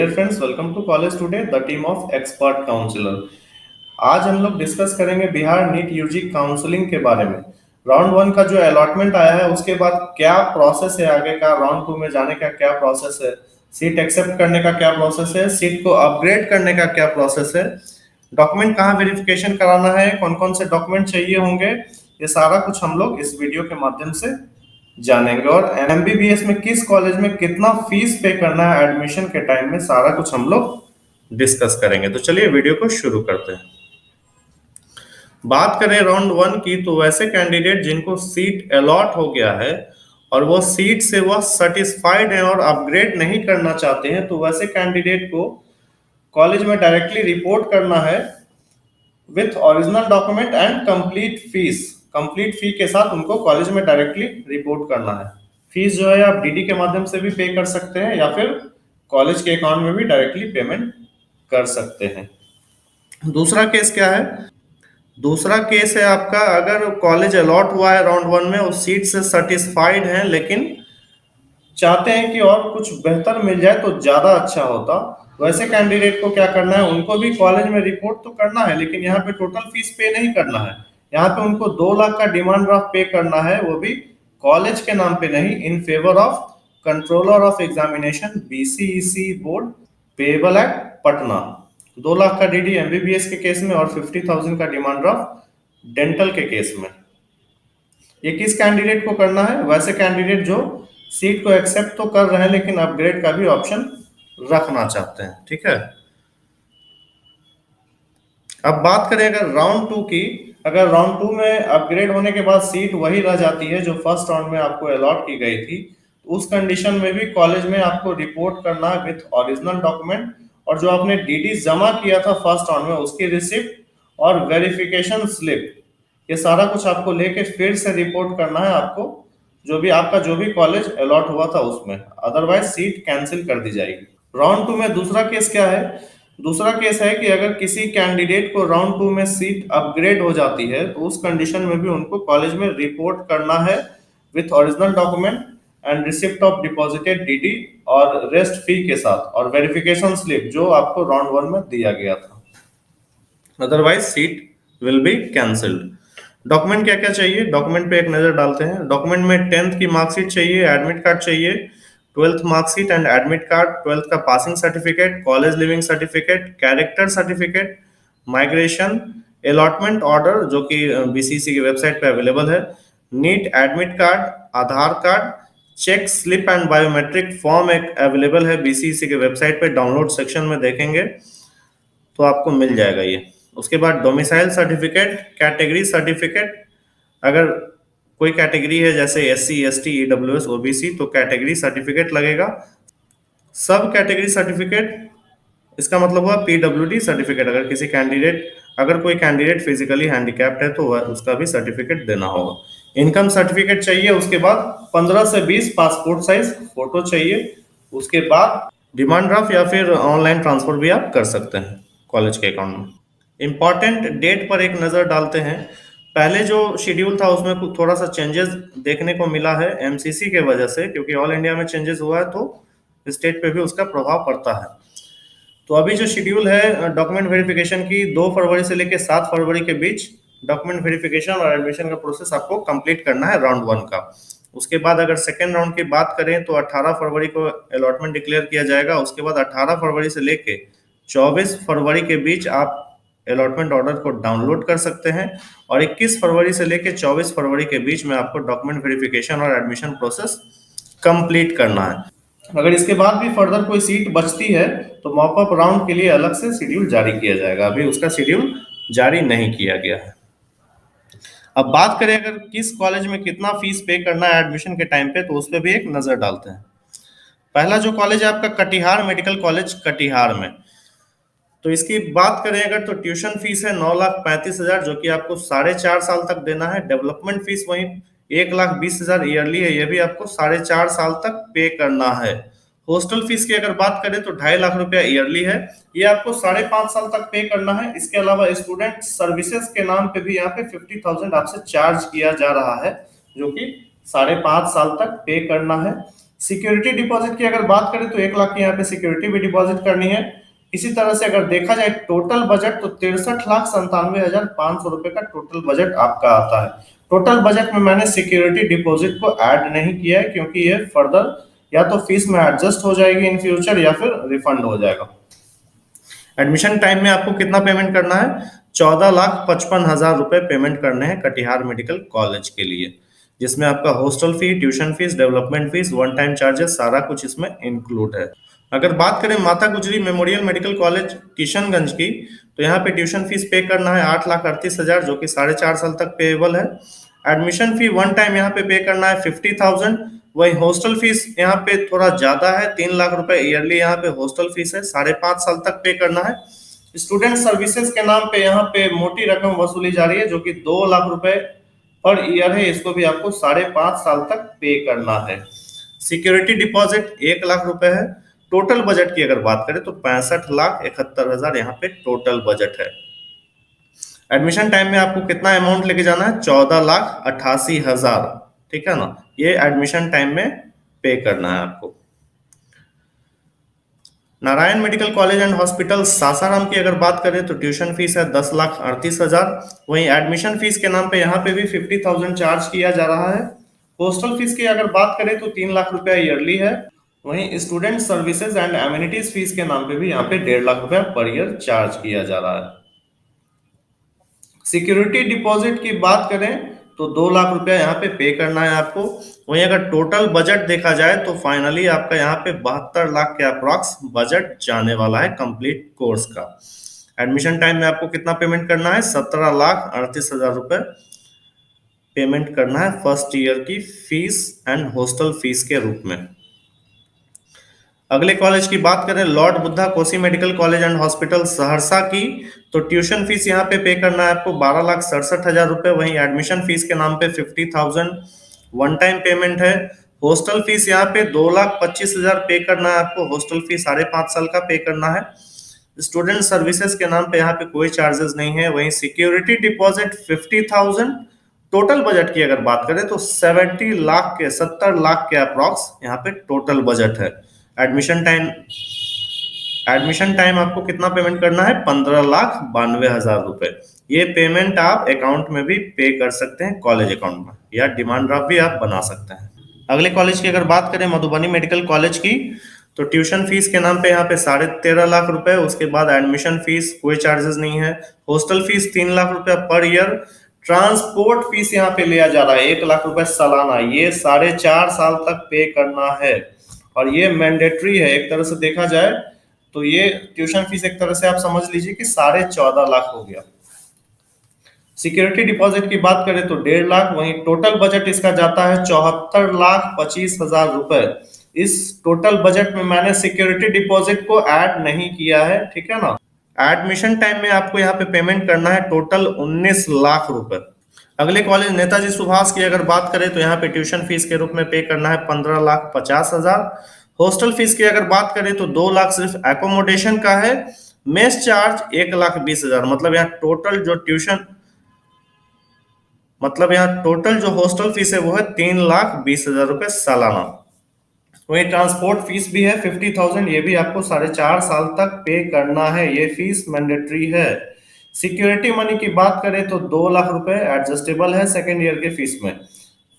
Dear friends, welcome to college today the team of expert counsellor. आज हम लोग discuss करेंगे बिहार नीट यूजी काउंसलिंग के बारे में। राउंड वन का जो अलॉटमेंट आया है उसके बाद क्या प्रोसेस है आगे का, राउंड टू में जाने का क्या प्रोसेस है, सीट एक्सेप्ट करने का क्या प्रोसेस है, सीट को अपग्रेड करने का क्या प्रोसेस है, डॉक्यूमेंट कहाँ वेरिफिकेशन कराना है, कौन कौन से डॉक्यूमेंट चाहिए होंगे, ये सारा कुछ हम लोग इस वीडियो के माध्यम से जानेंगे। और एमबीबीएस में किस कॉलेज में कितना फीस पे करना है एडमिशन के टाइम में, सारा कुछ हम लोग डिस्कस करेंगे। तो चलिए वीडियो को शुरू करते हैं। बात करें राउंड वन की, तो वैसे कैंडिडेट जिनको सीट अलॉट हो गया है और वो सीट से वह सेटिस्फाइड है और अपग्रेड नहीं करना चाहते हैं, तो वैसे कैंडिडेट को कॉलेज में डायरेक्टली रिपोर्ट करना है with original document and complete fees. Complete fee के साथ उनको कॉलेज में डायरेक्टली रिपोर्ट करना है। फीस जो है आप डीडी के माध्यम से भी पे कर सकते हैं या फिर कॉलेज के अकाउंट में भी डायरेक्टली पेमेंट कर सकते हैं। दूसरा केस क्या है? दूसरा केस है आपका, अगर कॉलेज अलॉट हुआ है राउंड वन में, उस सीट से सेटिस्फाइड हैं लेकिन चाहते हैं कि और कुछ बेहतर मिल जाए तो ज्यादा अच्छा होता। वैसे कैंडिडेट को क्या करना है, उनको भी कॉलेज में रिपोर्ट तो करना है लेकिन यहाँ पे टोटल फीस पे नहीं करना है। यहाँ पे उनको 2 लाख का डिमांड ड्राफ्ट पे करना है, वो भी कॉलेज के नाम पे नहीं, in favour of controller of examination BCEC board payable eight Patna. 2 lakh का डीडी एमबीबीएस के केस में और 50,000 का डिमांड ड्राफ्ट डेंटल के केस में। ये किस कैंडिडेट को करना है? वैसे कैंडिडेट जो सीट को एक्सेप्ट तो कर रहे हैं लेकिन अपग्रेड का भी ऑप्शन रखना चाहते हैं। ठीक है, अब बात करें अगर राउंड टू की, अगर राउंड टू में अपग्रेड होने के बाद सीट वही रह जाती है जो फर्स्ट राउंड में आपको अलॉट की गई थी, तो उस कंडीशन में भी कॉलेज में आपको रिपोर्ट करना है विथ ओरिजिनल डॉक्यूमेंट, और जो आपने डीडी जमा किया था फर्स्ट राउंड में उसकी रिसिप्ट और वेरिफिकेशन स्लिप, ये सारा कुछ आपको लेके फिर से रिपोर्ट करना है आपको, जो भी कॉलेज अलॉट हुआ था उसमें, अदरवाइज सीट कैंसिल कर दी जाएगी। राउंड टू में दूसरा केस क्या है? दूसरा केस है कि अगर किसी कैंडिडेट को राउंड टू में सीट अपग्रेड हो जाती है तो उस कंडीशन में भी उनको कॉलेज में रिपोर्ट करना है with original document and receipt of deposited DD और रेस्ट फी के साथ और वेरिफिकेशन स्लिप जो आपको राउंड वन में दिया गया था, otherwise seat will be cancelled. Document क्या क्या चाहिए, डॉक्यूमेंट पे एक नजर डालते हैं। डॉक्यूमेंट में 10th की मार्कशीट चाहिए, एडमिट कार्ड चाहिए, 12th marksheet and admit card, 12th का passing certificate, college leaving certificate, character certificate, migration, allotment order जो कि बीसीसी की वेबसाइट पे अवेलेबल है, NEET admit card, Aadhaar card, check slip and biometric form एक available है BCC के वेबसाइट पे, डाउनलोड सेक्शन में देखेंगे तो आपको मिल जाएगा ये। उसके बाद डोमिसाइल सर्टिफिकेट, कैटेगरी सर्टिफिकेट, अगर कोई कैटेगरी है जैसे एससी एसटी ईडब्ल्यूएस ओबीसी तो कैटेगरी सर्टिफिकेट लगेगा। सब कैटेगरी सर्टिफिकेट, इसका मतलब हुआ पीडब्ल्यूडी सर्टिफिकेट, अगर कोई कैंडिडेट फिजिकली हैंडीकैप्ड है तो वह उसका भी सर्टिफिकेट देना होगा। इनकम सर्टिफिकेट चाहिए, उसके बाद 15 से 20 पासपोर्ट साइज फोटो चाहिए। उसके बाद डिमांड ड्राफ्ट या फिर ऑनलाइन ट्रांसफर भी आप कर सकते हैं कॉलेज के अकाउंट में। इम्पॉर्टेंट डेट पर एक नज़र डालते हैं। पहले जो शेड्यूल था उसमें कुछ थोड़ा सा चेंजेस देखने को मिला है एमसीसी के वजह से, क्योंकि ऑल इंडिया में चेंजेस हुआ है तो स्टेट पे भी उसका प्रभाव पड़ता है। तो अभी जो शेड्यूल है डॉक्यूमेंट वेरिफिकेशन की, 2 फरवरी से लेकर 7 फरवरी के बीच डॉक्यूमेंट वेरिफिकेशन और एडमिशन का प्रोसेस आपको कंप्लीट करना है राउंड वन का। उसके बाद अगर सेकेंड राउंड की बात करें तो 18 फरवरी को अलॉटमेंट डिक्लेयर किया जाएगा। उसके बाद 18 फरवरी से लेके 24 फरवरी के बीच आप अलॉटमेंट ऑर्डर को डाउनलोड कर सकते हैं, और 21 फरवरी से लेके 24 फरवरी के बीच में आपको डॉक्यूमेंट वेरिफिकेशन और एडमिशन प्रोसेस कंप्लीट करना है। अगर इसके बाद भी फर्दर कोई सीट बचती है तो मॉपअप राउंड के लिए अलग से शेड्यूल जारी किया जाएगा, अभी उसका शेड्यूल जारी नहीं किया गया है। अब बात करें अगर किस कॉलेज में कितना फीस पे करना है एडमिशन के टाइम पे, तो उस पर भी एक नजर डालते हैं। पहला जो कॉलेज है आपका कटिहार मेडिकल कॉलेज कटिहार में, तो इसकी बात करें अगर तो ट्यूशन फीस है 9,35,000 जो कि आपको 4.5 साल तक देना है। डेवलपमेंट फीस वही 1,20,000 ईयरली है, ये भी आपको 4.5 साल तक पे करना है। हॉस्टल फीस की अगर बात करें तो 2.5 लाख रुपया ईयरली है, ये आपको 5.5 साल तक पे करना है। इसके अलावा स्टूडेंट सर्विसेज के नाम पे भी यहाँ पे 50,000 आपसे चार्ज किया जा रहा है, जो कि 5.5 साल तक पे करना है। सिक्योरिटी डिपॉजिट की अगर बात करें तो 1 लाख की यहाँ पे सिक्योरिटी भी डिपॉजिट करनी है। इसी तरह से अगर देखा जाए टोटल बजट तो 63,97,500 रुपए का टोटल बजट आपका आता है। टोटल बजट में मैंने सिक्योरिटी डिपॉजिट को ऐड नहीं किया है क्योंकि ये फर्दर या तो फीस में एडजस्ट हो जाएगी इन फ्यूचर या फिर रिफंड हो जाएगा। एडमिशन टाइम में आपको कितना पेमेंट करना है? 14,55,000 रुपए पेमेंट करने हैं कटिहार मेडिकल कॉलेज के लिए, जिसमें आपका hostel fee, tuition fees, development fees, one time charges सारा कुछ इसमें इंक्लूड है। अगर बात करें माता गुजरी मेमोरियल मेडिकल कॉलेज किशनगंज की, तो यहाँ पे ट्यूशन फीस पे करना है 8,38,000 जो कि 4.5 साल तक पेएबल है। एडमिशन फी वन टाइम यहाँ पे पे करना है 50,000। वही हॉस्टल फीस यहाँ पे थोड़ा ज्यादा है, 3 लाख रुपए ईयरली यहाँ पे हॉस्टल फीस है, 5.5 साल तक पे करना है। स्टूडेंट सर्विसेज के नाम पे यहाँ पे मोटी रकम वसूली जा रही है जो कि 2 लाख रुपए पर ईयर है, इसको भी आपको 5.5 साल तक पे करना है। सिक्योरिटी डिपॉजिट 1 लाख रुपए है। टोटल बजट की अगर बात करें तो 65,71,000 यहाँ पे टोटल बजट है। एडमिशन टाइम में आपको कितना अमाउंट लेके जाना है? 14,88,000, ठीक है ना, ये एडमिशन टाइम में पे करना है आपको। Narayan medical college and hospital Sasaram की अगर बात करें तो ट्यूशन फीस है 10,38,000। वहीं एडमिशन फीस के नाम पे यहाँ पे भी 50,000 चार्ज किया जा रहा है। हॉस्टल फीस की अगर बात करें तो 3 लाख रुपया ईयरली है। वहीं student services and amenities fees के नाम पे भी यहाँ पे 1.5 लाख रुपया पर ईयर चार्ज किया जा रहा है। सिक्योरिटी डिपॉजिट की बात करें तो 2 लाख रुपया यहाँ पे करना है आपको। वहीं अगर टोटल बजट देखा जाए तो फाइनली आपका यहाँ पे 72 लाख के अप्रॉक्स बजट जाने वाला है कंप्लीट कोर्स का। एडमिशन टाइम में आपको कितना पेमेंट करना है? 17,38,000 रुपए पेमेंट करना है फर्स्ट ईयर की फीस एंड हॉस्टल फीस के रूप में। अगले कॉलेज की बात करें Lord Buddha Kosi medical college and hospital Saharsa की, तो ट्यूशन फीस यहाँ पे करना है आपको 12,67,000 रुपए। वहीं एडमिशन फीस के नाम पे 50,000 वन टाइम पेमेंट है। हॉस्टल फीस यहाँ पे 2,25,000 पे करना है आपको, हॉस्टल फीस 5.5 साल का पे करना है। स्टूडेंट सर्विसेज के नाम पे यहाँ पे कोई चार्जेस नहीं है। वहीं सिक्योरिटी डिपॉजिट 50,000। टोटल बजट की अगर बात करें तो 70 लाख के अप्रॉक्स यहाँ पे टोटल बजट है। एडमिशन टाइम आपको कितना पेमेंट करना है? 15,92,000 रुपए। ये पेमेंट आप अकाउंट में भी पे कर सकते हैं, कॉलेज अकाउंट में, या डिमांड ड्राफ्ट भी आप बना सकते हैं। अगले कॉलेज की अगर बात करें मधुबनी मेडिकल कॉलेज की, तो ट्यूशन फीस के नाम पे यहाँ पे 13.5 लाख रुपए। उसके बाद एडमिशन फीस कोई चार्जेस नहीं है। हॉस्टल फीस 3 लाख रुपया पर ईयर। ट्रांसपोर्ट फीस यहाँ पे लिया जा रहा है 1 लाख रुपए सालाना, ये 4.5 साल तक पे करना है और ये मैंडेटरी है। एक तरह से देखा जाए तो ये ट्यूशन फीस एक तरह से आप समझ लीजिए कि 14.5 लाख हो गया। सिक्योरिटी डिपॉजिट की बात करें तो 1.5 लाख। वहीं टोटल बजट इसका जाता है 74,25,000 रुपए। इस टोटल बजट में मैंने सिक्योरिटी डिपॉजिट को ऐड नहीं किया है, ठीक है ना। एडमिशन टाइम में आपको यहाँ पे पेमेंट करना है टोटल 19 लाख रुपए। अगले कॉलेज नेताजी सुभाष की अगर बात करें तो यहाँ पे ट्यूशन फीस के रूप में पे करना है 15,50,000। हॉस्टल फीस की अगर बात करें तो 2 लाख सिर्फ एकोमोडेशन का है। Mess charge 1,20,000। मतलब यहाँ टोटल जो हॉस्टल फीस है वो है 3,20,000 रुपए सालाना। वही ट्रांसपोर्ट फीस भी है 50,000, ये भी आपको 4.5 साल तक पे करना है, ये फीस मैंडेटरी है। सिक्योरिटी मनी की बात करें तो 2 लाख रुपए एडजस्टेबल है सेकेंड ईयर के फीस में।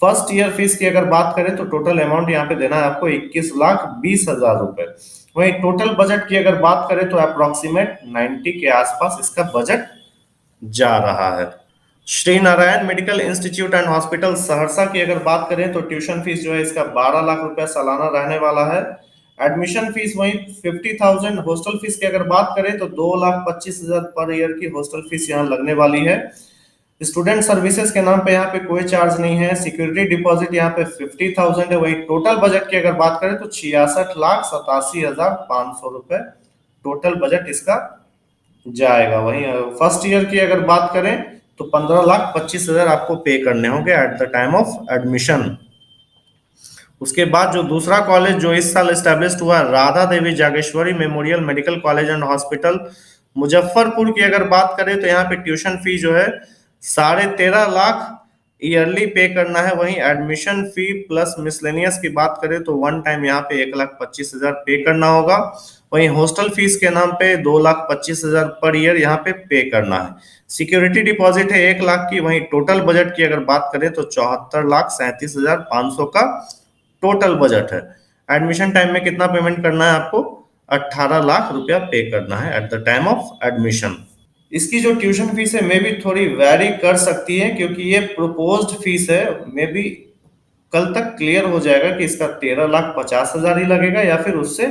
फर्स्ट ईयर फीस की अगर बात करें तो टोटल अमाउंट यहाँ पे देना है आपको 21,20,000 रुपए। वही टोटल बजट की अगर बात करें तो अप्रोक्सीमेट 90 के आसपास इसका बजट जा रहा है। Shri Narayan medical institute and hospital Saharsa की अगर बात करें तो ट्यूशन फीस जो है इसका 12 लाख रुपया सालाना रहने वाला है। एडमिशन फीस वही 50,000। हॉस्टल फीस की अगर बात करें तो 2,25,000 पर ईयर की हॉस्टल फीस यहाँ लगने वाली है। स्टूडेंट सर्विसेज के नाम पे यहाँ पे कोई चार्ज नहीं है। सिक्योरिटी डिपॉजिट यहाँ पे 50,000 है। वही टोटल बजट की अगर बात करें तो 66,87,500 रुपए टोटल बजट इसका जाएगा। वहीं फर्स्ट ईयर की अगर बात करें तो 15,25,000 आपको पे करने होंगे at the time of admission. उसके बाद जो दूसरा कॉलेज जो इस साल एस्टेब्लिश हुआ, Radha Devi Jageshwari memorial medical college and hospital Muzaffarpur की अगर बात करें तो यहाँ पे ट्यूशन फी जो है 13.5 लाख ईयरली पे करना है। वहीं एडमिशन फी प्लस मिसलेनियस की बात करें तो वन टाइम यहाँ पे 1,25,000 पे करना होगा। वहीं हॉस्टल फीस के नाम पे 2,25,000 पर ईयर यहाँ पे करना है। सिक्योरिटी डिपॉजिट है 1 लाख की। वहीं टोटल बजट की अगर बात करें तो 74,37,500 का टोटल बजट है। एडमिशन टाइम में कितना पेमेंट करना है आपको? 18 लाख रुपया पे करना है at the time of admission. इसकी जो ट्यूशन फीस है मे भी थोड़ी वैरी कर सकती है, क्योंकि ये प्रोपोज्ड फीस है। मे बी कल तक क्लियर हो जाएगा कि इसका 13,50,000 ही लगेगा या फिर उससे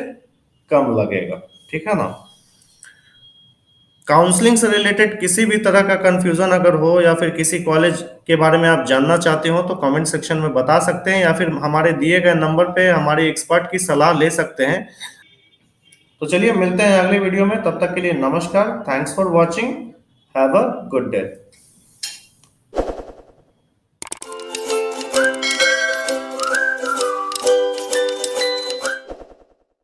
कम लगेगा। ठीक है ना। काउंसलिंग से रिलेटेड किसी भी तरह का कंफ्यूजन अगर हो या फिर किसी कॉलेज के बारे में आप जानना चाहते हो तो कमेंट सेक्शन में बता सकते हैं, या फिर हमारे दिए गए नंबर पे हमारे एक्सपर्ट की सलाह ले सकते हैं। तो चलिए मिलते हैं अगले वीडियो में, तब तक के लिए नमस्कार। Thanks for watching. Have a good day.